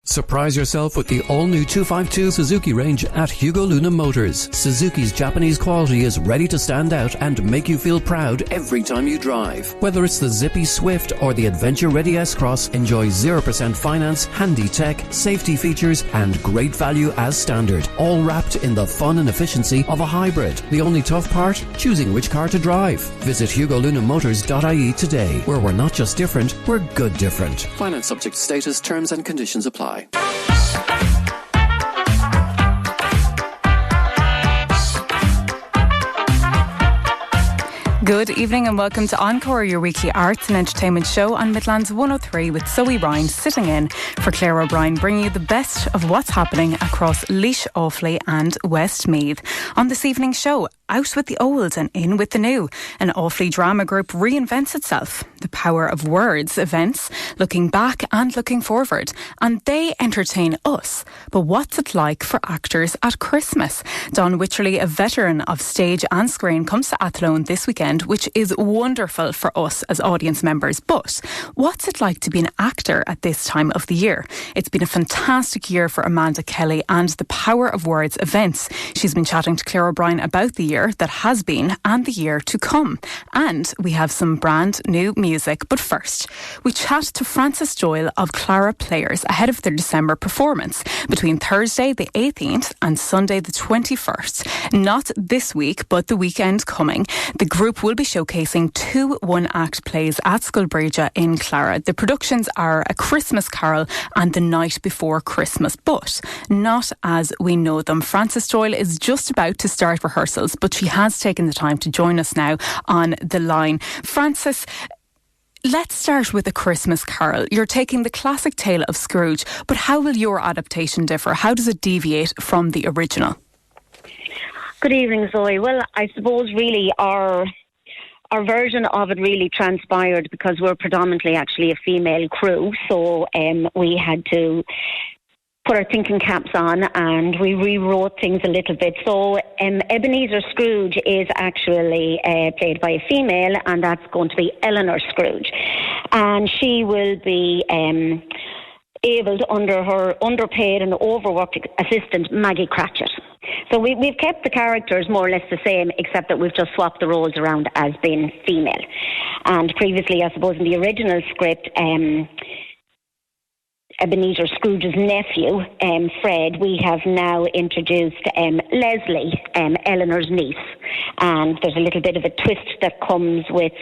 Surprise yourself with the all-new 252 Suzuki range at Hugo Luna Motors. Suzuki's Japanese quality is ready to stand out and make you feel proud every time you drive. Whether it's the zippy Swift or the adventure-ready S-Cross, enjoy 0% finance, handy tech, safety features and great value as standard. All wrapped in the fun and efficiency of a hybrid. The only tough part? Choosing which car to drive. Visit HugoLunaMotors.ie today, where we're not just different, we're good different. Finance subject to status, terms and conditions apply. Good evening and welcome to Encore, your weekly arts and entertainment show on Midlands 103 with Zoe Ryan sitting in for Claire O'Brien, bringing you the best of what's happening across Laois, Offaly and Westmeath. On this evening's show, out with the old and in with the new. An Offaly drama group reinvents itself. The Power of Words events, looking back and looking forward. And they entertain us. But what's it like for actors at Christmas? Don Wycherley, a veteran of stage and screen, comes to Athlone this weekend, which is wonderful for us as audience members. But what's it like to be an actor at this time of the year? It's been a fantastic year for Amanda Kelly and the Power of Words events. She's been chatting to Claire O'Brien about the year that has been and the year to come. And we have some brand new music. But first, we chat to Frances Doyle of Clara Players ahead of their December performance between Thursday the 18th and Sunday the 21st. Not this week, but the weekend coming. The group will be showcasing 2 one-act plays at Sculbreja in Clara. The productions are A Christmas Carol and The Night Before Christmas, but not as we know them. Frances Doyle is just about to start rehearsals, but she has taken the time to join us now on the line. Frances, let's start with A Christmas Carol. You're taking the classic tale of Scrooge, but how will your adaptation differ? How does it deviate from the original? Good evening, Zoe. Well, I suppose really our version of it really transpired because we're predominantly actually a female crew, so we had to put our thinking caps on and we rewrote things a little bit. So Ebenezer Scrooge is actually played by a female, and that's going to be Eleanor Scrooge, and she will be abled under her underpaid and overworked assistant Maggie Cratchit. So we've kept the characters more or less the same, except that we've just swapped the roles around as being female. And previously, I suppose in the original script, Ebenezer Scrooge's nephew, Fred, we have now introduced Leslie, Eleanor's niece. And there's a little bit of a twist that comes with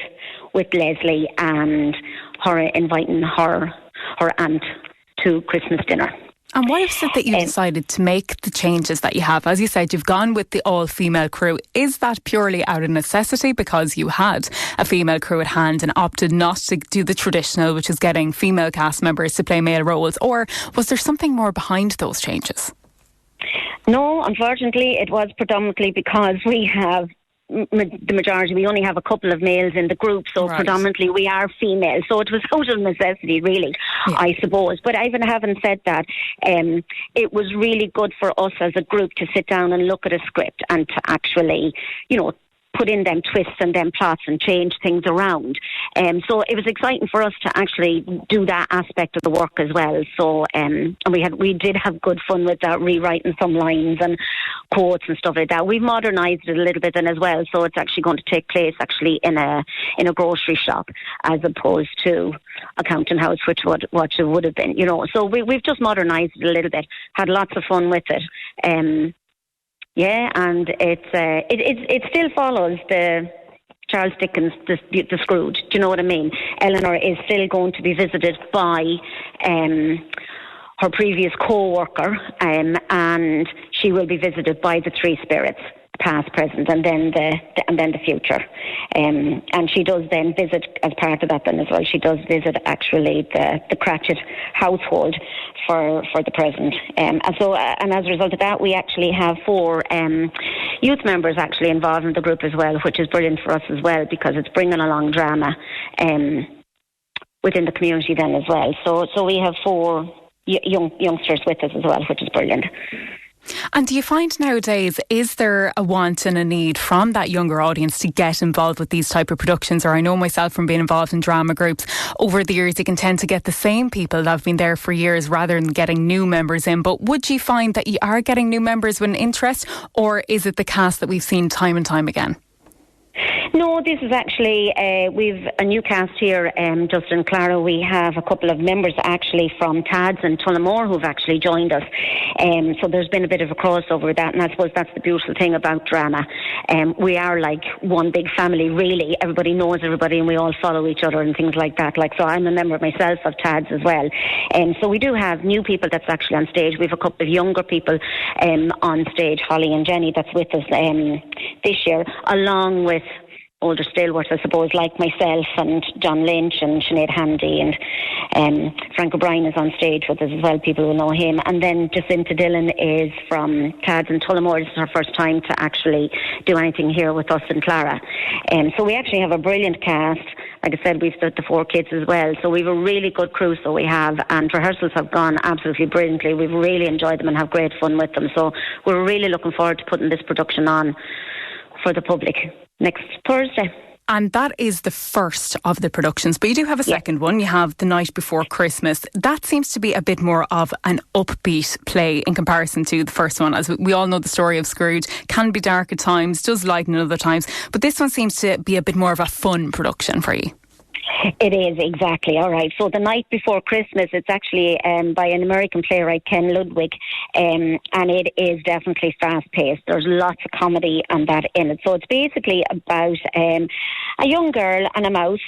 Leslie and her inviting her aunt to Christmas dinner. And why is it that you decided to make the changes that you have? As you said, you've gone with the all-female crew. Is that purely out of necessity because you had a female crew at hand and opted not to do the traditional, which is getting female cast members to play male roles? Or was there something more behind those changes? No, unfortunately, it was predominantly because we have the majority, we only have a couple of males in the group, so right. Predominantly we are female, so it was out of necessity really, yeah. I suppose. But even having said that, it was really good for us as a group to sit down and look at a script and to actually, put in them twists and them plots and change things around. So it was exciting for us to actually do that aspect of the work as well. So and we did have good fun with that, rewriting some lines and quotes and stuff like that. We've modernised it a little bit then as well, so it's actually going to take place actually in a grocery shop as opposed to a counting house, which what it would have been, So we've just modernised it a little bit, had lots of fun with it. Yeah, and it still follows the Charles Dickens, the Scrooge. Do you know what I mean? Eleanor is still going to be visited by her previous co-worker, and she will be visited by the three spirits, past, present, and then the future. And she does then visit, as part of that then as well, she does visit actually the Cratchit household for the present. And as a result of that, we actually have 4 youth members actually involved in the group as well, which is brilliant for us as well, because it's bringing along drama within the community then as well. So we have 4 youngsters with us as well, which is brilliant. And do you find nowadays, is there a want and a need from that younger audience to get involved with these type of productions? Or I know myself from being involved in drama groups over the years, you can tend to get the same people that have been there for years rather than getting new members in. But would you find that you are getting new members with an interest, or is it the cast that we've seen time and time again? No, this is actually, we've a new cast here, Justin, Clara. We have a couple of members actually from Tads and Tullamore who've actually joined us. So there's been a bit of a crossover with that, and I suppose that's the beautiful thing about drama. We are like one big family, really. Everybody knows everybody and we all follow each other and things like that. So I'm a member myself of Tads as well. So we do have new people that's actually on stage. We have a couple of younger people on stage, Holly and Jenny, that's with us this year, along with older stalwarts, I suppose, like myself and John Lynch and Sinead Handy, and Frank O'Brien is on stage with us as well. People will know him. And then Jacinta Dillon is from Tads and Tullamore. This is her first time to actually do anything here with us in Clara. So we actually have a brilliant cast. Like I said, we've the 4 kids as well. So we have a really good crew, so we have. And rehearsals have gone absolutely brilliantly. We've really enjoyed them and have great fun with them. So we're really looking forward to putting this production on for the public next Thursday. And that is the first of the productions. But you do have a second one. You have The Night Before Christmas. That seems to be a bit more of an upbeat play in comparison to the first one. As we all know, the story of Scrooge can be dark at times, does lighten at other times. But this one seems to be a bit more of a fun production for you. It is, exactly. All right. So The Night Before Christmas, it's actually by an American playwright, Ken Ludwig, and it is definitely fast-paced. There's lots of comedy and that in it. So it's basically about a young girl and a mouse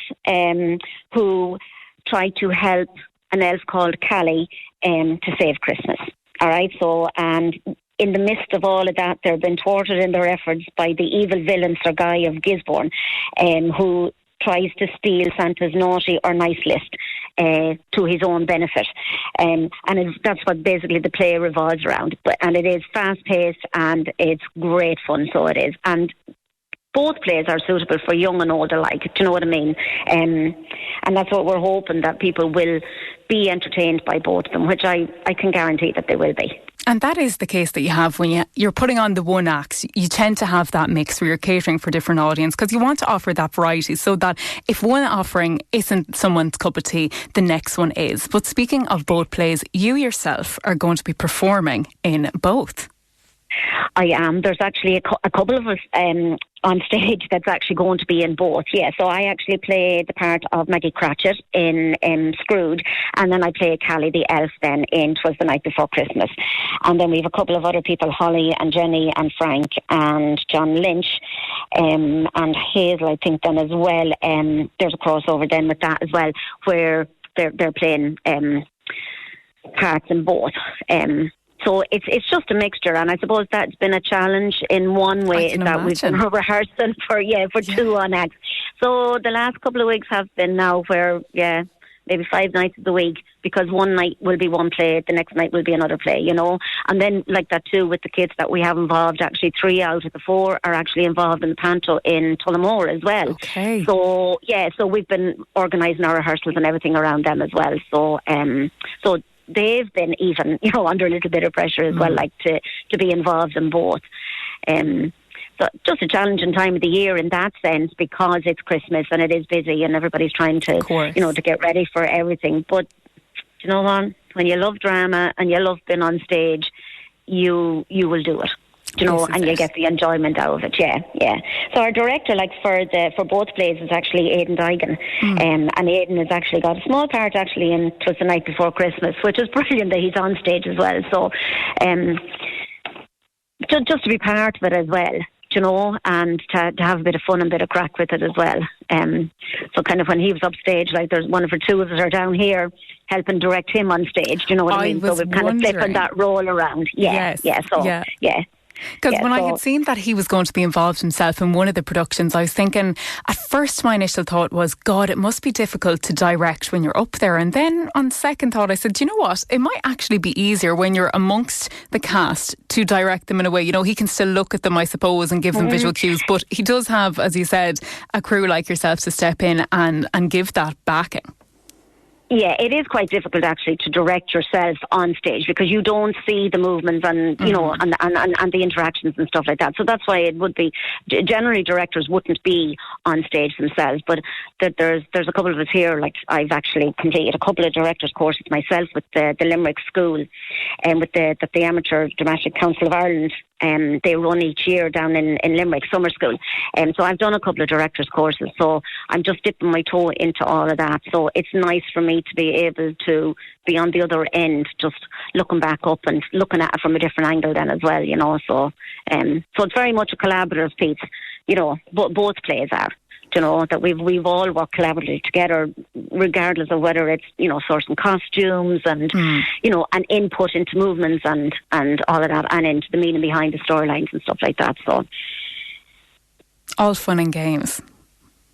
who try to help an elf called Callie to save Christmas. All right. So, and in the midst of all of that, they've been thwarted in their efforts by the evil villain Sir Guy of Gisborne, who tries to steal Santa's naughty or nice list to his own benefit. That's what basically the play revolves around. And it is fast-paced and it's great fun, so it is. And both plays are suitable for young and old alike, do you know what I mean? And that's what we're hoping, that people will be entertained by both of them, which I can guarantee that they will be. And that is the case that you have when you're putting on the one act. You tend to have that mix where you're catering for different audience, because you want to offer that variety so that if one offering isn't someone's cup of tea, the next one is. But speaking of both plays, you yourself are going to be performing in both. I am. There's actually a couple of us on stage that's actually going to be in both. Yeah, so I actually play the part of Maggie Cratchit in Scrooge, and then I play Callie the elf then in 'Twas the Night Before Christmas. And then we have a couple of other people, Holly and Jenny and Frank and John Lynch and Hazel, I think, then as well. There's a crossover then with that as well, where they're playing parts in both. So it's just a mixture, and I suppose that's been a challenge in one way, is that we've been rehearsing for 2 on acts. So the last couple of weeks have been now where, maybe 5 nights of the week, because one night will be one play, the next night will be another play, you know. And then like that too with the kids that we have involved, actually 3 out of the 4 are actually involved in the panto in Tullamore as well. Okay. So, so we've been organising our rehearsals and everything around them as well. So, they've been even, under a little bit of pressure as well, like to be involved in both. So just a challenging time of the year in that sense, because it's Christmas and it is busy and everybody's trying to, to get ready for everything. But you know what? When you love drama and you love being on stage, you will do it. And you'll get the enjoyment out of it. Yeah. So our director, for both plays, is actually Aidan Digan, and Aidan has actually got a small part actually in 'Twas the Night Before Christmas, which is brilliant that he's on stage as well. So, just to be part of it as well, and to have a bit of fun and a bit of crack with it as well. So kind of when he was upstage, there's one of our 2 of us are down here helping direct him on stage. Do you know what I mean? So we've kind of flipping that role around. Yeah. Because when I had seen that he was going to be involved himself in one of the productions, I was thinking, at first my initial thought was, God, it must be difficult to direct when you're up there. And then on second thought, I said, you know what? It might actually be easier when you're amongst the cast to direct them in a way. He can still look at them, I suppose, and give them visual cues. But he does have, as you said, a crew like yourself to step in and give that backing. Yeah, it is quite difficult actually to direct yourself on stage because you don't see the movements and you know and the interactions and stuff like that. So that's why it would be generally directors wouldn't be on stage themselves. But that there's a couple of us here. Like I've actually completed a couple of directors courses myself with the Limerick School and with the Amateur Dramatic Council of Ireland. They run each year down in Limerick Summer School. So I've done a couple of directors courses. So I'm just dipping my toe into all of that. So it's nice for me to be able to be on the other end, just looking back up and looking at it from a different angle then as well, you know. So it's very much a collaborative piece, you know, both plays are. You know, that we've all worked collaboratively together, regardless of whether it's, you know, sourcing costumes and, you know, and input into movements and all of that, and into the meaning behind the storylines and stuff like that. So, all fun and games.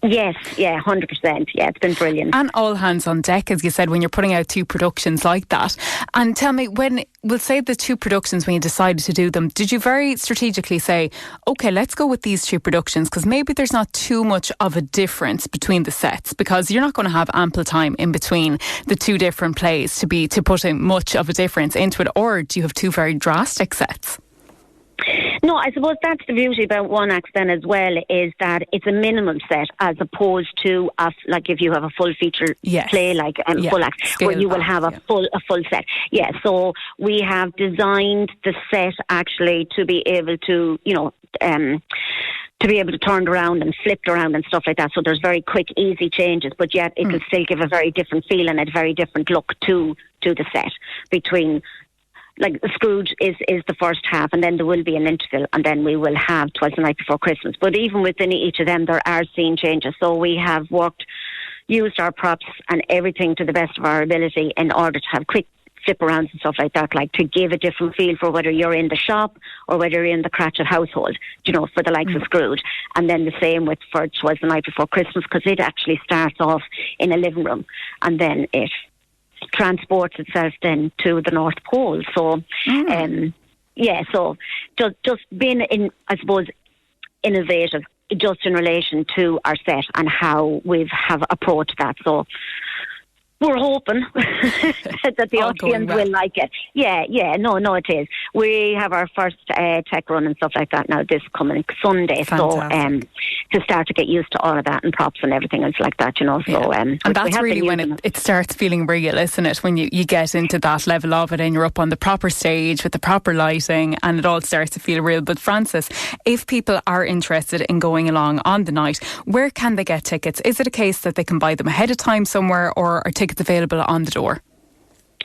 Yes, yeah, 100%. Yeah, it's been brilliant. And all hands on deck, as you said, when you're putting out two productions like that. And tell me, we'll say the two productions, when you decided to do them, did you very strategically say, OK, let's go with these two productions, because maybe there's not too much of a difference between the sets, because you're not going to have ample time in between the two different plays to put in much of a difference into it, or do you have two very drastic sets? No, I suppose that's the beauty about one act then as well, is that it's a minimum set as opposed to like if you have a full feature play like full act, scale where you will have a full set. Yeah, so we have designed the set actually to be able to, you know, to be able to turn around and flip around and stuff like that. So there's very quick, easy changes, but yet it will still give a very different feel and a very different look to the set between. Like Scrooge is the first half, and then there will be an interval, and then we will have Twas the Night Before Christmas. But even within each of them, there are scene changes. So we have used our props and everything to the best of our ability in order to have quick flip arounds and stuff like that, like to give a different feel for whether you're in the shop or whether you're in the Cratchit household, you know, for the likes of Scrooge. And then the same for Twas the Night Before Christmas, because it actually starts off in a living room, and then it transports itself then to the North Pole. So, so just being innovative, just in relation to our set and how we have approached that. So we're hoping that the audience will like it. No, it is. We have our first tech run and stuff like that now this coming Sunday. Fantastic. So to start to get used to all of that and props and everything else like that, you know. So and that's really when it starts feeling real, isn't it? When you get into that level of it and you're up on the proper stage with the proper lighting and it all starts to feel real. But Frances, if people are interested in going along on the night, where can they get tickets? Is it a case that they can buy them ahead of time somewhere, or are tickets available on the door?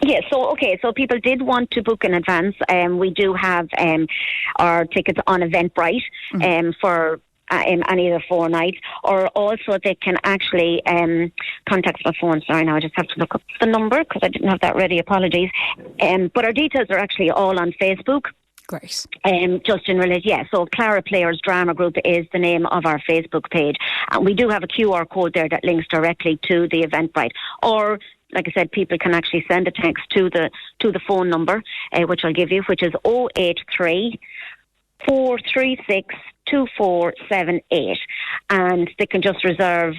Yeah, so people did want to book in advance. We do have our tickets on Eventbrite for any of the 4 nights, or also they can actually contact my phone. Sorry, now I just have to look up the number because I didn't have that ready. Apologies. But our details are actually all on Facebook. Great. Just in relation, so Clara Players Drama Group is the name of our Facebook page. And we do have a QR code there that links directly to the Eventbrite. Or, like I said, people can actually send a text to the phone number, which I'll give you, which is 083 436 2478. And they can just reserve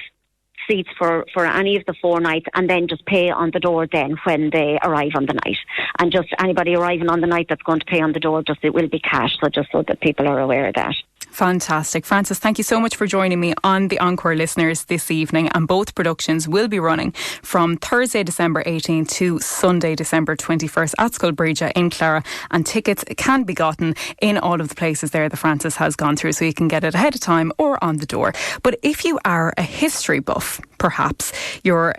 seats for any of the 4 nights and then just pay on the door then when they arrive on the night. And just anybody arriving on the night that's going to pay on the door, just it will be cash, so just so that people are aware of that. Fantastic. Frances, thank you so much for joining me on the Encore listeners this evening. And both productions will be running from Thursday, December 18th to Sunday, December 21st at Skullbreeja in Clara. And tickets can be gotten in all of the places there that Frances has gone through, so you can get it ahead of time or on the door. But if you are a history buff, perhaps you're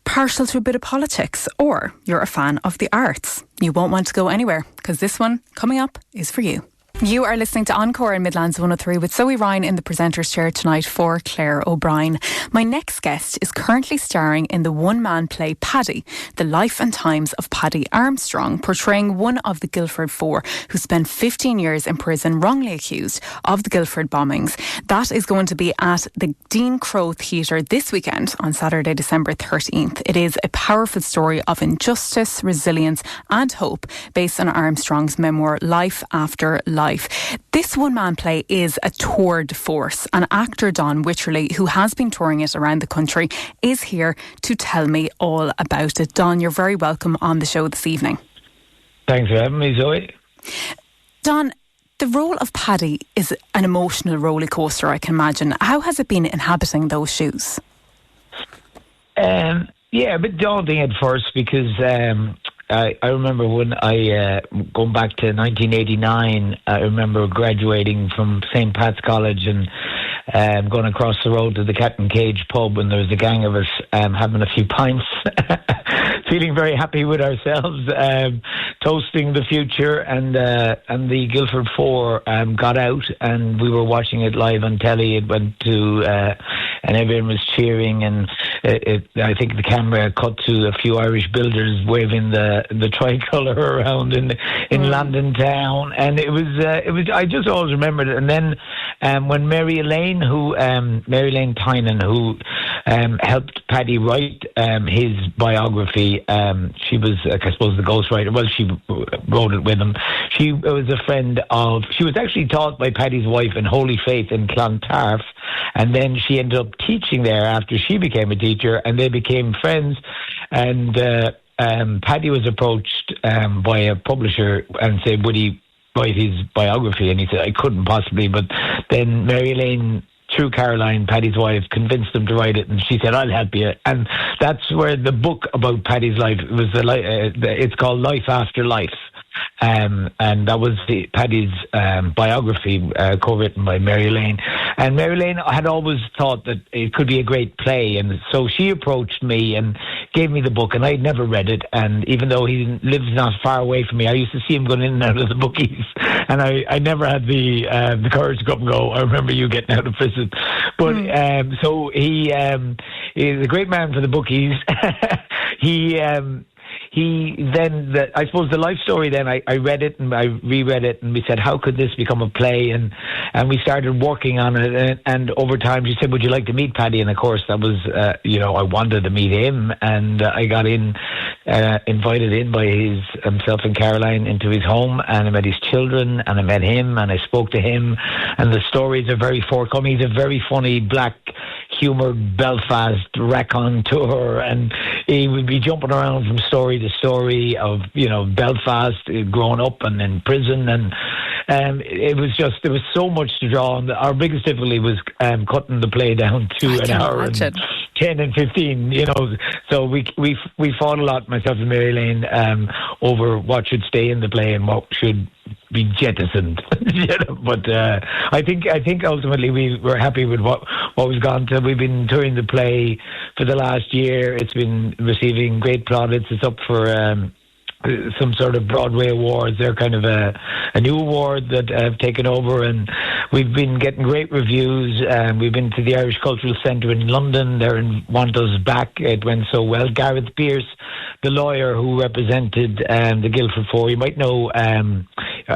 partial to a bit of politics, or you're a fan of the arts, you won't want to go anywhere, because this one coming up is for you. You are listening to Encore in Midlands 103 with Zoe Ryan in the presenter's chair tonight for Claire O'Brien. My next guest is currently starring in the one-man play Paddy, the life and times of Paddy Armstrong, portraying one of the Guildford Four who spent 15 years in prison wrongly accused of the Guildford bombings. That is going to be at the Dean Crowe Theatre this weekend on Saturday, December 13th. It is a powerful story of injustice, resilience and hope based on Armstrong's memoir Life After Life. life. This one-man play is a tour de force, and actor Don Wycherley, who has been touring it around the country, is here to tell me all about it. Don, you're very welcome on the show this evening. Thanks for having me, Zoe. Don, the role of Paddy is an emotional roller coaster, I can imagine. How has it been inhabiting those shoes? Yeah, a bit daunting at first because I remember when going back to 1989, I remember graduating from St. Pat's College and going across the road to the Cat and Cage pub, and there was a gang of us having a few pints, feeling very happy with ourselves, toasting the future, and the Guildford Four got out, and we were watching it live on telly. It went to, and everyone was cheering, and I think the camera cut to a few Irish builders waving the tricolour around in London town, and it was I just always remembered it. And then when Mary Elaine Tynan, who helped Paddy write his biography, she was I suppose the ghostwriter. Well, she wrote it with him. She was a friend of. She was actually taught by Paddy's wife in Holy Faith in Clontarf, and then she ended up teaching there after she became a teacher, and they became friends. And Paddy was approached by a publisher and said, would he write his biography? And he said, I couldn't possibly. But then Mary Elaine, through Caroline, Paddy's wife, convinced him to write it, and she said, I'll help you. And that's where the book about Paddy's life was. It's called Life After Life. And that was Paddy's biography, co-written by Mary Elaine. And Mary Elaine had always thought that it could be a great play, and so she approached me and gave me the book, and I had never read it. And even though he lives not far away from me, I used to see him going in and out of the bookies, and I never had the courage to go up and go, I remember you getting out of prison. But so he's a great man for the bookies. I suppose the life story then, I read it and I reread it, and we said, how could this become a play? And we started working on it, and over time she said, would you like to meet Paddy? And of course that was, I wanted to meet him, and I got invited in by himself and Caroline into his home, and I met his children, and I met him, and I spoke to him, and the stories are very forthcoming. He's a very funny black humoured Belfast raconteur, and he would be jumping around from story to story of Belfast, growing up and in prison, and it was just, there was so much to draw on. Our biggest difficulty was cutting the play down to an hour and 10 and 15, so we fought a lot, myself and Mary Elaine, over what should stay in the play and what should be jettisoned. But I think ultimately we were happy with what we've gone to. We've been touring the play for the last year. It's been receiving great plaudits. It's up for some sort of Broadway awards. They're kind of a new award that have taken over, and we've been getting great reviews. We've been to the Irish Cultural Centre in London. They want us back. It went so well. Gareth Pearce, the lawyer who represented the Guildford Four, you might know,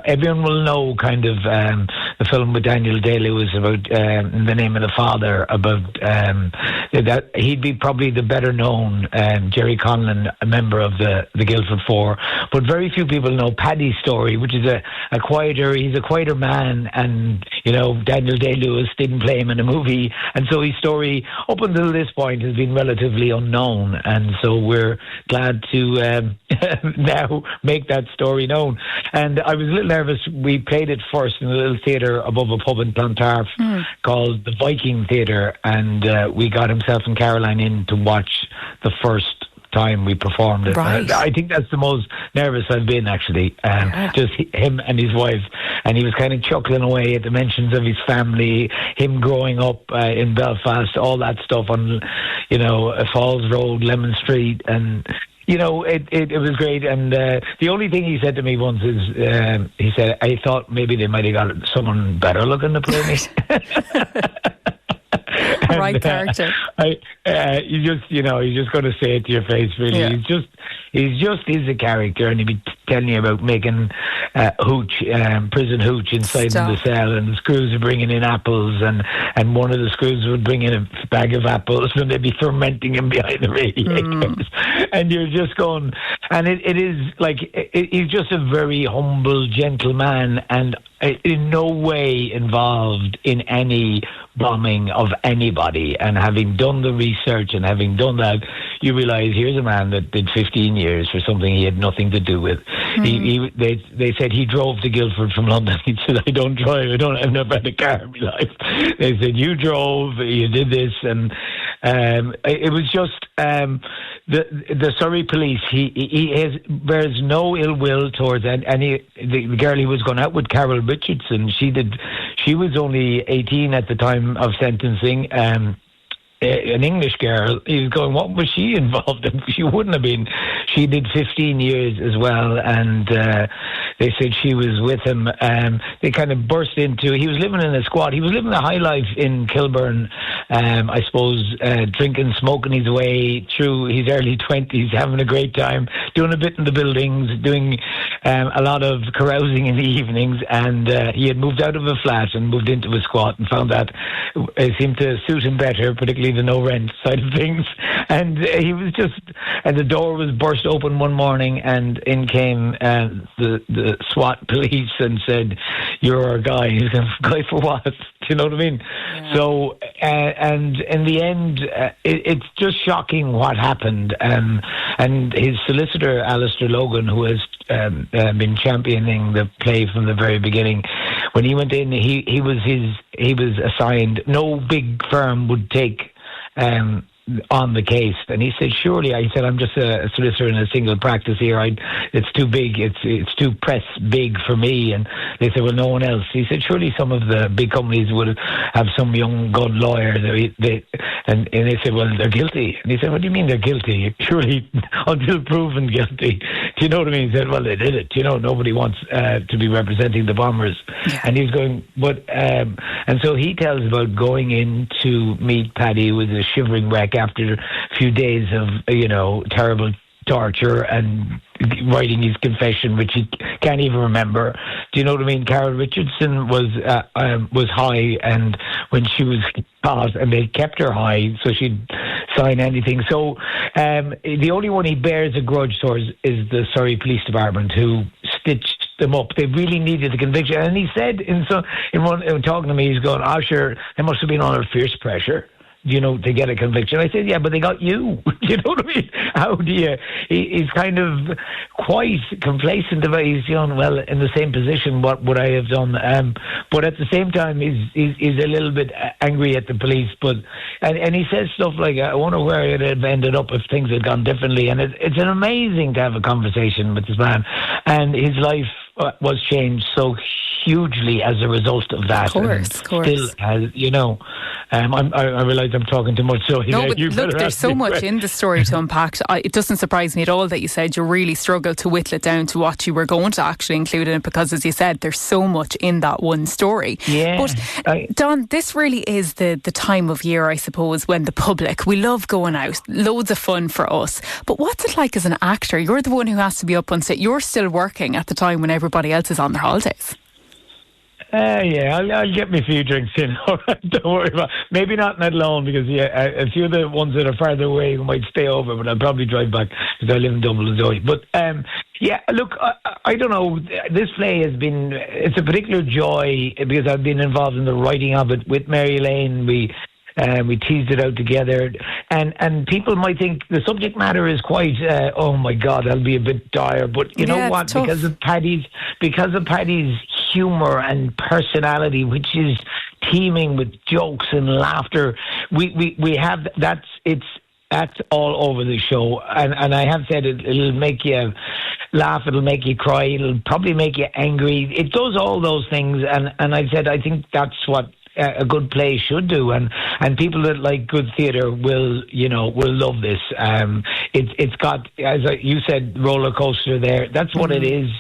everyone will know kind of the film with Daniel Day-Lewis about In the Name of the Father, about that he'd be probably the better known Jerry Conlon, a member of the Guildford Four, but very few people know Paddy's story, which is he's a quieter man, and Daniel Day-Lewis didn't play him in a movie, and so his story up until this point has been relatively unknown, and so we're glad to now make that story known. And I was a little nervous. We played it first in a little theatre above a pub in Clontarf called the Viking Theatre, and we got himself and Caroline in to watch the first time we performed it. Right. I think that's the most nervous I've been, actually. Just him and his wife, and he was kind of chuckling away at the mentions of his family, him growing up in Belfast, all that stuff on Falls Road, Lemon Street, and it was great. And the only thing he said to me once is, he said, I thought maybe they might have got someone better looking to play me. Right character. He's just going to say it to your face, really. Yeah. He's a character, and he'd be telling you about making hooch, prison hooch inside in the cell, and the screws are bringing in apples, and one of the screws would bring in a bag of apples, and they'd be fermenting them behind the radiators. And you're just going, And it is like, he's just a very humble, gentle man, and in no way involved in any bombing of anybody. And having done the research and having done that, you realise here's a man that did 15 years for something he had nothing to do with. They said he drove to Guildford from London. He said, I don't drive. I've never had a car in my life. They said, you drove, you did this, and it was just the Surrey police. He bears no ill will towards any. The girl he was going out with, Carol Richardson. She was only 18 at the time of sentencing. An English girl. He was going, what was she involved in? She wouldn't have been. She did 15 years as well, and they said she was with him. They kind of burst into, he was living in a squad. He was living a high life in Kilburn, I suppose, drinking, smoking his way through his early 20s, having a great time, doing a bit in the buildings, doing a lot of carousing in the evenings, and he had moved out of a flat and moved into a squat and found that it seemed to suit him better, particularly the no rent side of things. And he was just, and the door was burst open one morning, and in came the SWAT police and said, you're our guy. He's going, guy for what? Do you know what I mean? Yeah. So, and in the end, it's just shocking what happened. And his solicitor, Alistair Logan, who has been championing the play from the very beginning, when he went in, he was assigned, no big firm would take on the case, and he said, surely, I said, I'm just a solicitor in a single practice here, it's too big, it's too press big for me. And they said, well, no one else. He said, surely some of the big companies would have some young good lawyer, and they said, well, they're guilty. And he said, what do you mean they're guilty? Surely until proven guilty. Do you know what I mean? He said, well, they did it. You know, nobody wants to be representing the bombers. Yeah. And he was going, but and so he tells about going in to meet Paddy with a shivering wreck after a few days of, terrible torture and writing his confession, which he can't even remember. Do you know what I mean? Carol Richardson was high, and when she was caught, and they kept her high, so she'd sign anything. So the only one he bears a grudge towards is the Surrey Police Department, who stitched them up. They really needed the conviction. And he said, in talking to me, he's going, sure, they must have been under fierce pressure, to get a conviction. I said, yeah, but they got you. You know what I mean? How do you... He's kind of quite complacent about, he's well, in the same position, what would I have done? But at the same time, he's a little bit angry at the police. And he says stuff like, I wonder where it would have ended up if things had gone differently. And it's an amazing to have a conversation with this man. And his life was changed so hugely as a result of that. Of course. Still has, I realise I'm talking too much. So no, but look, there's so much in the story to unpack. It doesn't surprise me at all that you said you really struggled to whittle it down to what you were going to actually include in it, because, as you said, there's so much in that one story. Yeah. But Don, this really is the time of year, I suppose, when the public, we love going out, loads of fun for us. But what's it like as an actor? You're the one who has to be up on set. You're still working at the time when everybody else is on their holidays. Yeah, I'll get me a few drinks in. All right, don't worry about it. Maybe not in Athlone, because a few of the ones that are farther away might stay over, but I'll probably drive back because I live in Dublin, Zoe. But look, I don't know. This play it's a particular joy because I've been involved in the writing of it with Mary Elaine. We teased it out together, and people might think the subject matter is quite, oh my God, that'll be a bit dire. But you know what? Because of Paddy's humour and personality, which is teeming with jokes and laughter, we have that's all over the show. And I have said it'll make you laugh, it'll make you cry, it'll probably make you angry. It does all those things, and I said I think that's what a good play should do, and people that like good theatre will love this. It's got, as you said, roller coaster there. That's what it is.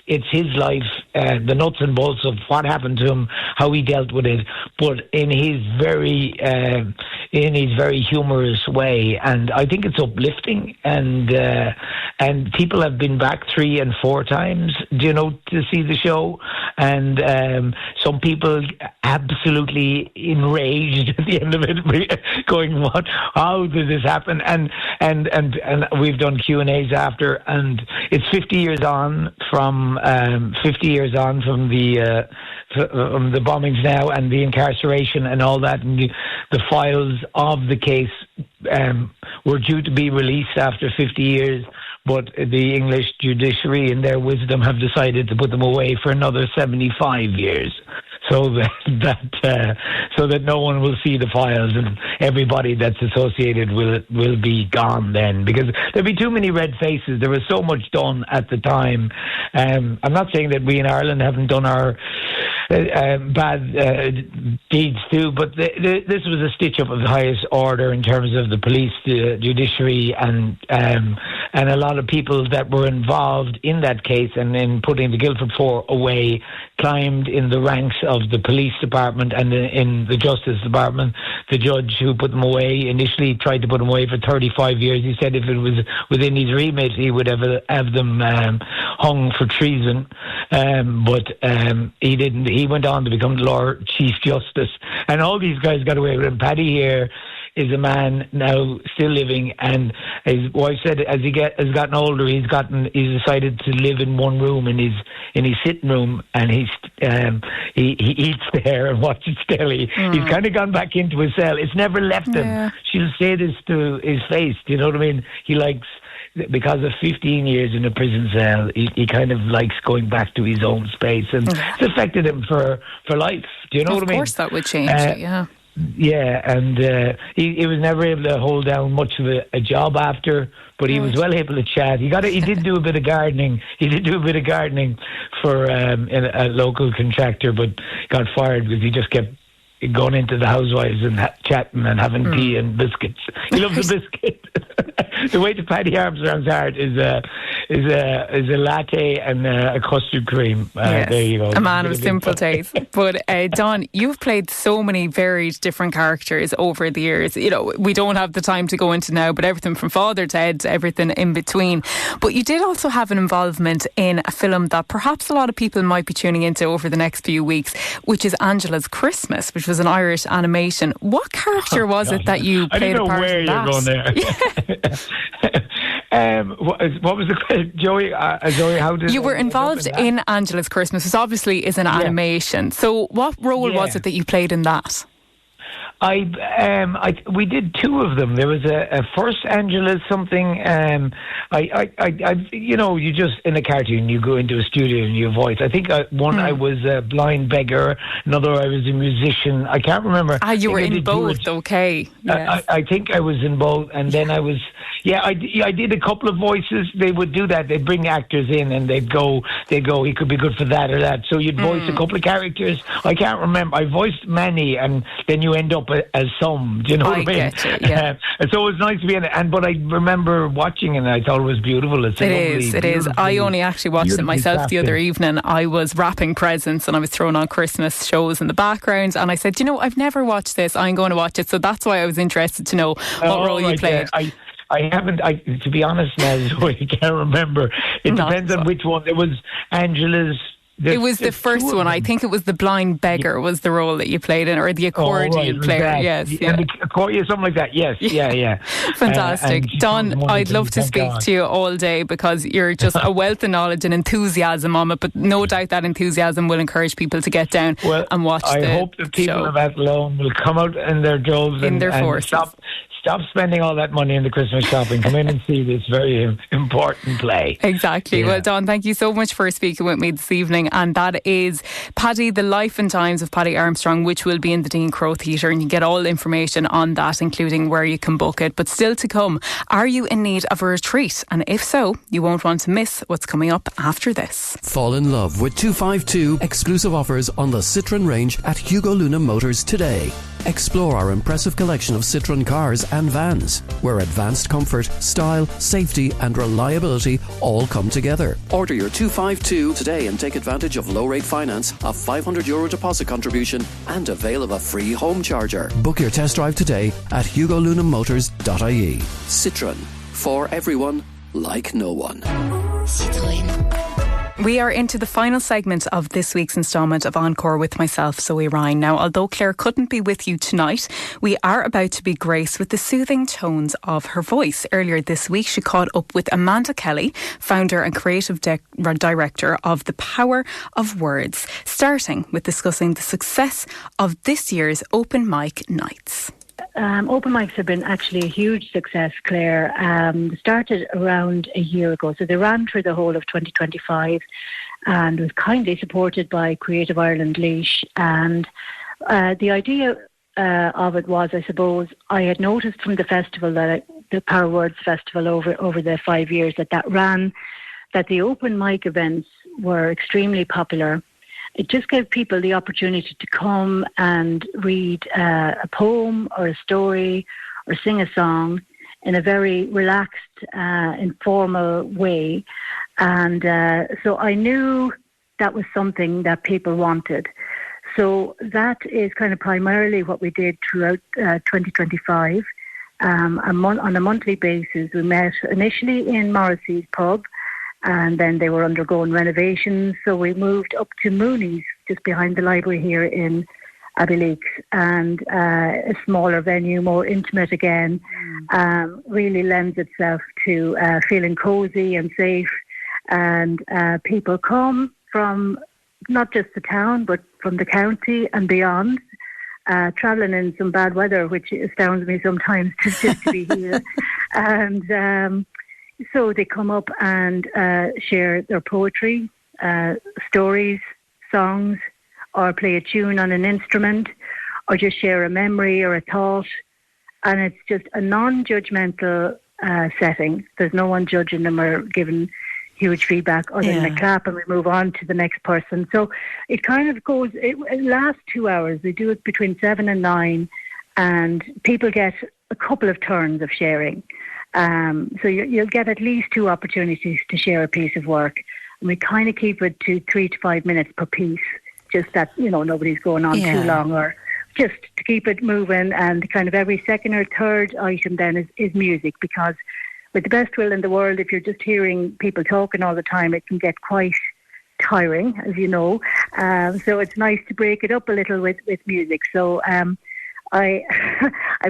it's his life, the nuts and bolts of what happened to him, how he dealt with it, but in his very humorous way. And I think it's uplifting. And people have been back 3 and 4 times, to see the show. And some people absolutely enraged at the end of it, going, "What? How did this happen?" And we've done Q&As after, and it's 50 years on from the bombings now and the incarceration and all that, and the files of the case were due to be released after 50 years. But the English judiciary, in their wisdom, have decided to put them away for another 75 years. So that no one will see the files, and everybody that's associated will be gone then, because there'll be too many red faces. There was so much done at the time. I'm not saying that we in Ireland haven't done our bad deeds too, but this was a stitch up of the highest order in terms of the police, the judiciary, and a lot of people that were involved in that case and in putting the Guildford Four away climbed in the ranks of the police department and in the justice department. The judge who put them away initially tried to put them away for 35 years. He said if it was within his remit, he would have them hung for treason. But he didn't. He went on to become the Lord Chief Justice. And all these guys got away with it. Paddy here is a man now still living, and his wife said as he has gotten older, he's decided to live in one room in his sitting room, and he eats there and watches telly. He's kind of gone back into his cell. It's never left him. She'll say this to his face. Do you know what I mean? He likes, because of 15 years in a prison cell, he kind of likes going back to his own space, and it's affected him for life. Do you know what I mean? Of course that would change it, yeah. Yeah, and he was never able to hold down much of a job after, but he was well able to chat. He did do a bit of gardening. He did do a bit of gardening for a local contractor, but got fired because he just kept going into the housewives and chatting and having tea and biscuits. He loves a biscuit. The way to Paddy Armstrong's heart is a latte and a custard cream. Yes. There you go. A man of simple taste. But Don, you've played so many varied different characters over the years. We don't have the time to go into now, but everything from father to Ed to everything in between. But you did also have an involvement in a film that perhaps a lot of people might be tuning into over the next few weeks, which is Angela's Christmas, which was an Irish animation. What character was it that you played a part in that? I don't know where you're going there. What was the question, Zoe? How did you were involved in Angela's Christmas, which obviously is an animation. So, what role was it that you played in that? We did 2 of them. There was a first Angela something. You just in a cartoon, you go into a studio and you voice. I think one I was a blind beggar, another I was a musician. I can't remember. You were in both. Okay. Yes. I think I was in both, and then I was. Yeah, I did a couple of voices. They would do that. They'd bring actors in and they'd go, he could be good for that or that. So you'd voice a couple of characters. I can't remember. I voiced many, and then you end up as some. Do you know what I mean? Get you, yeah. So it was nice to be in it. But I remember watching it and I thought it was beautiful. It is. I only actually watched it myself the other evening. I was wrapping presents and I was throwing on Christmas shows in the background, and I said, I've never watched this. I'm going to watch it. So that's why I was interested to know what role you played. I haven't, to be honest now, I can't remember. It depends on which one. There was Angela's. It was the first one. I think it was the blind beggar was the role that you played in, or the accordion player. That. Yes, yeah. The accordion, something like that. Yes, yeah. Fantastic. Don, I'd love to speak to you all day because you're just a wealth of knowledge and enthusiasm on it, but no doubt that enthusiasm will encourage people to get down and watch the show. I hope the people of Athlone will come out in their droves and stop spending all that money in the Christmas shopping. Come in and see this very important play. Exactly. Yeah. Well, Don, thank you so much for speaking with me this evening. And that is Paddy, The Life and Times of Paddy Armstrong, which will be in the Dean Crowe Theatre. And you get all information on that, including where you can book it. But still to come, are you in need of a retreat? And if so, you won't want to miss what's coming up after this. Fall in love with 252 exclusive offers on the Citroën range at Hugo Luna Motors today. Explore our impressive collection of Citroën cars and vans, where advanced comfort, style, safety and reliability all come together. Order your 252 today and take advantage of low-rate finance, a €500 deposit contribution and avail of a free home charger. Book your test drive today at hugolunamotors.ie. Citroën, for everyone, like no one. Citroën. We are into the final segment of this week's instalment of Encore with myself, Zoe Ryan. Now, although Claire couldn't be with you tonight, we are about to be graced with the soothing tones of her voice. Earlier this week, she caught up with Amanda Kelly, founder and creative director of The Power of Words, starting with discussing the success of this year's open mic nights. Open mics have been actually a huge success, Claire. Started around a year ago. So they ran through the whole of 2025 and was kindly supported by Creative Ireland Laois. And the idea of it was, I suppose, I had noticed from the festival, the Power of Words Festival over the 5 years that ran, that the open mic events were extremely popular. It just gave people the opportunity to come and read a poem or a story or sing a song in a very relaxed, informal way. And so I knew that was something that people wanted. So that is kind of primarily what we did throughout 2025. On a monthly basis, we met initially in Morrissey's pub, and then they were undergoing renovations, so we moved up to Mooney's, just behind the library here in Abbeyleix, and a smaller venue, more intimate again, really lends itself to feeling cosy and safe. And people come from not just the town, but from the county and beyond, travelling in some bad weather, which astounds me sometimes to be here. And so they come up and share their poetry, stories, songs, or play a tune on an instrument, or just share a memory or a thought. And it's just a non-judgmental setting. There's no one judging them or giving huge feedback other than a clap, and we move on to the next person. So it kind of goes, it lasts 2 hours. We do it between 7 and 9, and people get a couple of turns of sharing. So you'll get at least 2 opportunities to share a piece of work. And we kind of keep it to 3 to 5 minutes per piece, just that, nobody's going on too long, or just to keep it moving. And kind of every second or third item then is music, because with the best will in the world, if you're just hearing people talking all the time, it can get quite tiring, as you know. So it's nice to break it up a little with music. So I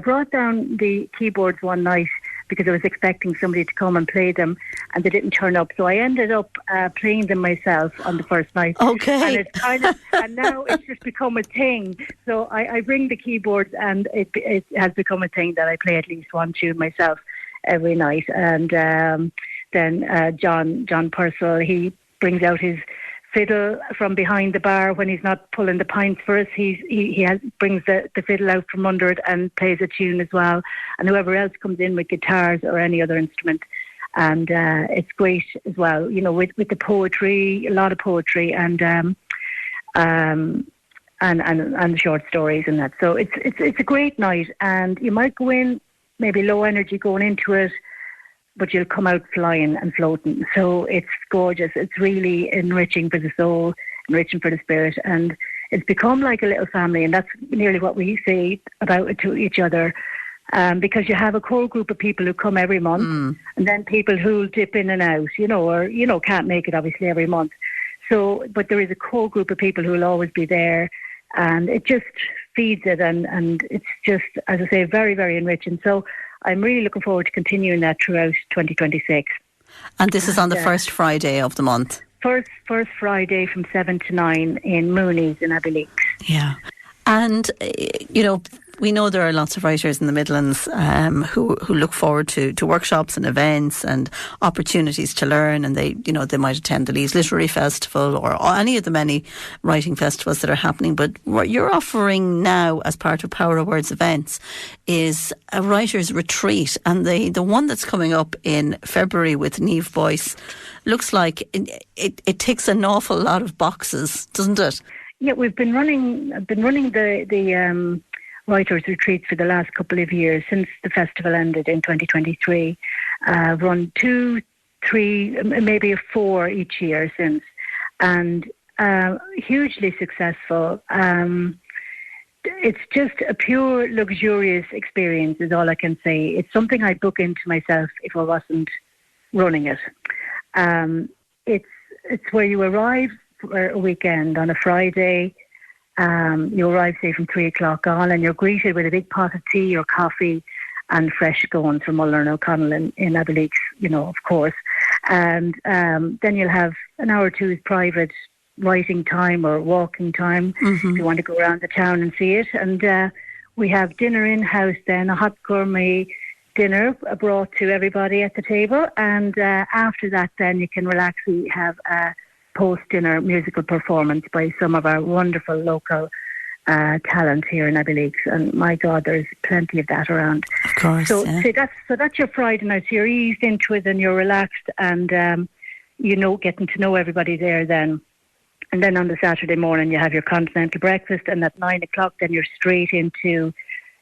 brought down the keyboards one night because I was expecting somebody to come and play them, and they didn't turn up. So I ended up playing them myself on the first night. Okay. And and now it's just become a thing. So I bring the keyboards, and it has become a thing that I play at least one tune myself every night. And then John Purcell, he brings out his fiddle from behind the bar when he's not pulling the pints for us. He brings the fiddle out from under it and plays a tune as well. And whoever else comes in with guitars or any other instrument. And it's great as well, with the poetry, a lot of poetry and short stories and that. So it's a great night, and you might go in maybe low energy going into it, but you'll come out flying and floating. So it's gorgeous. It's really enriching for the soul, enriching for the spirit. And it's become like a little family. And that's nearly what we say about it to each other. Because you have a core group of people who come every month, and then people who dip in and out, or can't make it obviously every month. So, but there is a core group of people who will always be there. And it just feeds it. And it's just, as I say, very, very enriching. So I'm really looking forward to continuing that throughout 2026. And this is on the first Friday of the month? First Friday from 7 to 9 in Mooney's in Abbeyleix. Yeah. And, we know there are lots of writers in the Midlands who look forward to workshops and events and opportunities to learn, and they might attend the Leeds Literary Festival or any of the many writing festivals that are happening. But what you're offering now as part of Power of Words events is a writer's retreat, and the one that's coming up in February with Niamh Boyce looks like it ticks an awful lot of boxes, doesn't it? Yeah, I've been running the writers' retreats for the last couple of years since the festival ended in 2023. Run 2, 3, maybe 4 each year since, and hugely successful. It's just a pure luxurious experience is all I can say. It's something I'd book into myself if I wasn't running it. It's where you arrive for a weekend on a Friday. You arrive, say, from 3 o'clock on, and you're greeted with a big pot of tea or coffee and fresh scones from Muller and O'Connell in Abbeyleix, of course. And then you'll have an hour or two's private writing time or walking time if you want to go around the town and see it. And we have dinner in-house then, a hot gourmet dinner brought to everybody at the table. And after that then you can relax. We have a post-dinner musical performance by some of our wonderful local talent here in Abbeyleix. And my God, there's plenty of that around. Of course, so that's your Friday night. So you're eased into it and you're relaxed and, getting to know everybody there then. And then on the Saturday morning, you have your continental breakfast, and at 9 o'clock, then you're straight into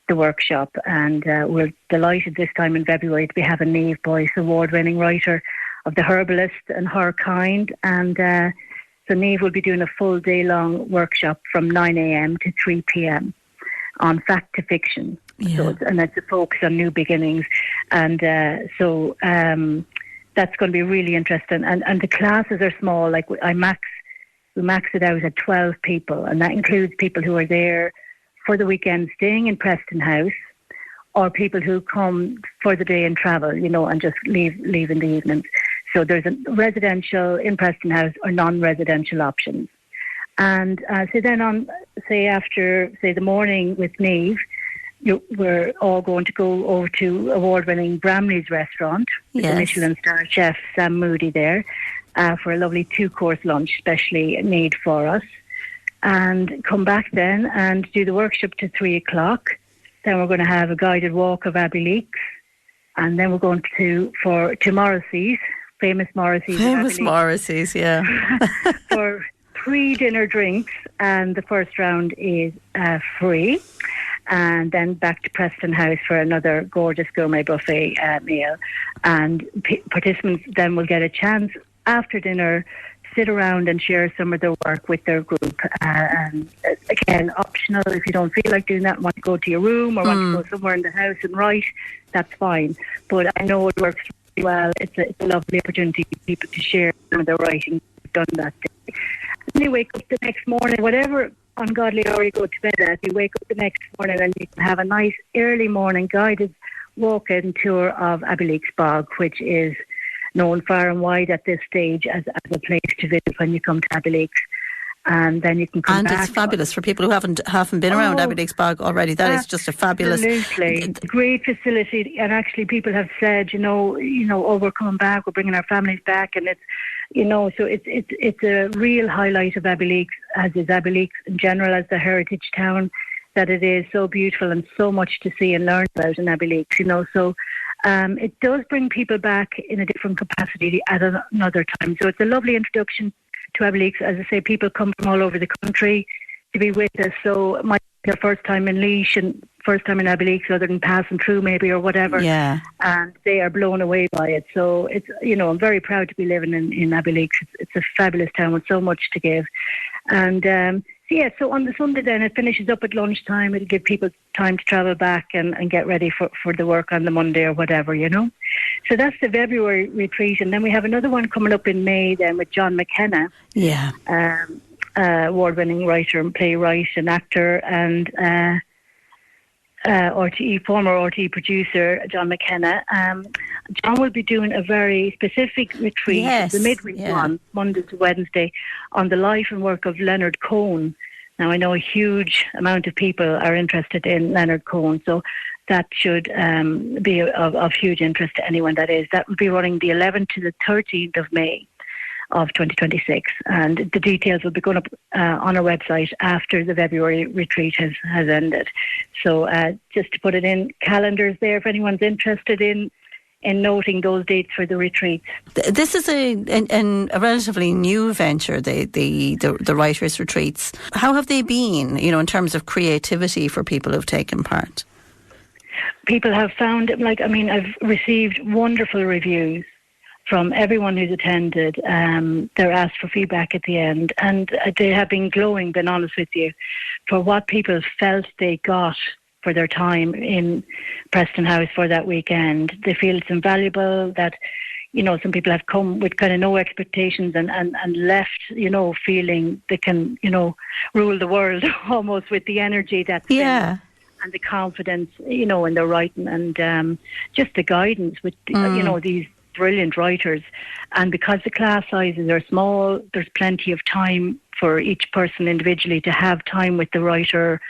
the workshop. And we're delighted this time in February to be having Niamh Boyce, award-winning writer of The Herbalist and Her Kind. And so Niamh will be doing a full day-long workshop from 9 a.m. to 3 p.m. on fact to fiction. Yeah. And that's a focus on new beginnings. And that's going to be really interesting. And the classes are small. Like we max it out at 12 people, and that includes people who are there for the weekend staying in Preston House, or people who come for the day and travel, and just leave in the evenings. So there's a residential in Preston House or non-residential options. And so then after the morning with Niamh, we're all going to go over to award-winning Bramley's restaurant with the Michelin star chef Sam Moody there. For a lovely 2-course lunch, specially made for us, and come back then and do the workshop to 3 o'clock. Then we're going to have a guided walk of Abbeyleix, and then we're going to Morrissey's, famous Morrissey's. Famous Morrissey's, yeah. For pre-dinner drinks, and the first round is free. And then back to Preston House for another gorgeous gourmet buffet meal. And participants then will get a chance after dinner, sit around and share some of their work with their group. And again, optional. If you don't feel like doing that, want to go to your room or want to go somewhere in the house and write, that's fine. But I know it works really well. It's a lovely opportunity for people to share some of their writing done that day. And you wake up the next morning, whatever ungodly hour you go to bed at, you wake up the next morning and you can have a nice early morning guided walk-in tour of Abbeyleix Bog, which is known far and wide at this stage as a place to visit when you come to Abbeyleix. And then you can come back. And it's fabulous for people who haven't been around Abbeyleix Bog already. That is just a fabulous... Absolutely. Great facility. And actually people have said, we're coming back, we're bringing our families back. And it's, so it's a real highlight of Abbeyleix, as is Abbeyleix in general, as the heritage town that it is. So beautiful and so much to see and learn about in Abbeyleix, So it does bring people back in a different capacity at another time. So it's a lovely introduction to Abbeyleix. As I say, people come from all over the country to be with us. So it might be their first time in Laois and first time in Abbeyleix, other than passing through maybe or whatever. Yeah. And they are blown away by it. So it's, I'm very proud to be living in Abbeyleix. It's a fabulous town with so much to give. And so on the Sunday then, it finishes up at lunchtime. It'll give people time to travel back and get ready for the work on the Monday or whatever, So that's the February retreat. And then we have another one coming up in May then with John McKenna. Yeah. Award-winning writer and playwright and actor, and former RTE producer John McKenna. John will be doing a very specific retreat, the midweek one, Monday to Wednesday, on the life and work of Leonard Cohen. Now, I know a huge amount of people are interested in Leonard Cohen, so that should be of huge interest to anyone that is. That will be running the 11th to the 13th of May of 2026, and the details will be going up on our website after the February retreat has ended. So just to put it in calendars there, if anyone's interested in noting those dates for the retreats. This is a relatively new venture, the writers' retreats. How have they been, in terms of creativity for people who've taken part? People have found, I've received wonderful reviews from everyone who's attended. They're asked for feedback at the end, and they have been glowing, being honest with you, for what people felt they got for their time in Preston House for that weekend. They feel it's invaluable, that, some people have come with kind of no expectations and left, feeling they can, rule the world almost with the energy that's and the confidence, in their writing, and just the guidance with, these brilliant writers. And because the class sizes are small, there's plenty of time for each person individually to have time with the writer,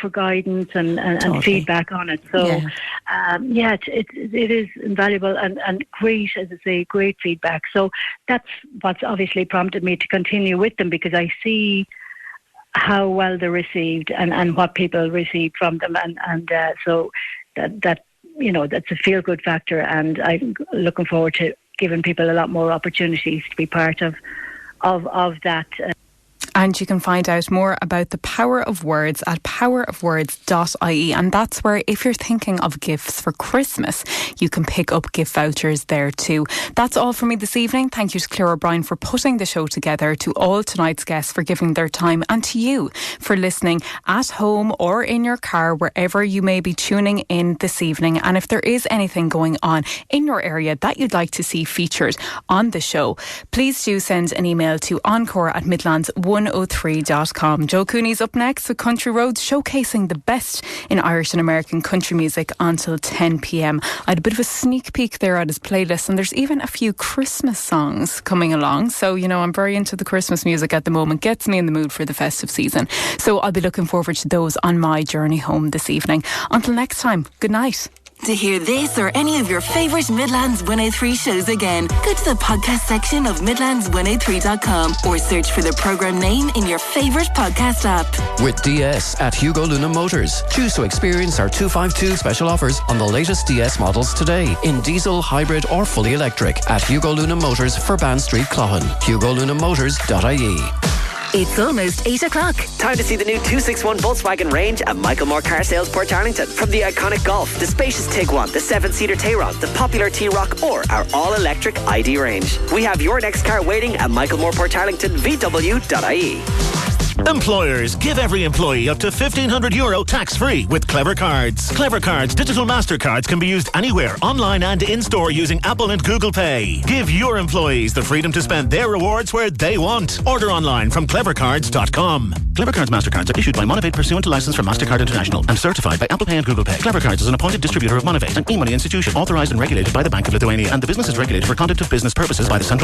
for guidance and feedback on it. So, it is invaluable and great, as I say, great feedback. So that's what's obviously prompted me to continue with them, because I see how well they're received and what people receive from them. And so that that's a feel-good factor. And I'm looking forward to giving people a lot more opportunities to be part of that. And you can find out more about the Power of Words at powerofwords.ie. And that's where, if you're thinking of gifts for Christmas, you can pick up gift vouchers there too. That's all for me this evening. Thank you to Claire O'Brien for putting the show together, to all tonight's guests for giving their time, and to you for listening at home or in your car, wherever you may be tuning in this evening. And if there is anything going on in your area that you'd like to see featured on the show, please do send an email to encore@midlands103.com. Joe Cooney's up next with Country Roads, showcasing the best in Irish and American country music until 10 p.m. I had a bit of a sneak peek there at his playlist, and there's even a few Christmas songs coming along. So, I'm very into the Christmas music at the moment. Gets me in the mood for the festive season. So I'll be looking forward to those on my journey home this evening. Until next time, good night. To hear this or any of your favourite Midlands 103 shows again, go to the podcast section of midlands103.com or search for the programme name in your favourite podcast app. With DS at Hugo Luna Motors, choose to experience our 252 special offers on the latest DS models today, in diesel, hybrid or fully electric, at Hugo Luna Motors for Ban Street, Cloughan. HugoLunaMotors.ie. It's almost 8 o'clock. Time to see the new 261 Volkswagen range at Michael Moore Car Sales, Portarlington. From the iconic Golf, the spacious Tiguan, the 7-seater Tayron, the popular T-Roc, or our all-electric ID range. We have your next car waiting at Michael Moore Portarlington, VW.ie. Employers, give every employee up to €1,500 tax-free with Clever Cards. Clever Cards digital MasterCards can be used anywhere, online and in-store, using Apple and Google Pay. Give your employees the freedom to spend their rewards where they want. Order online from clevercards.com. Clever Cards MasterCards are issued by Monovate pursuant to license from MasterCard International and certified by Apple Pay and Google Pay. Clever Cards is an appointed distributor of Monovate, an e-money institution authorised and regulated by the Bank of Lithuania, and the business is regulated for conduct of business purposes by the Central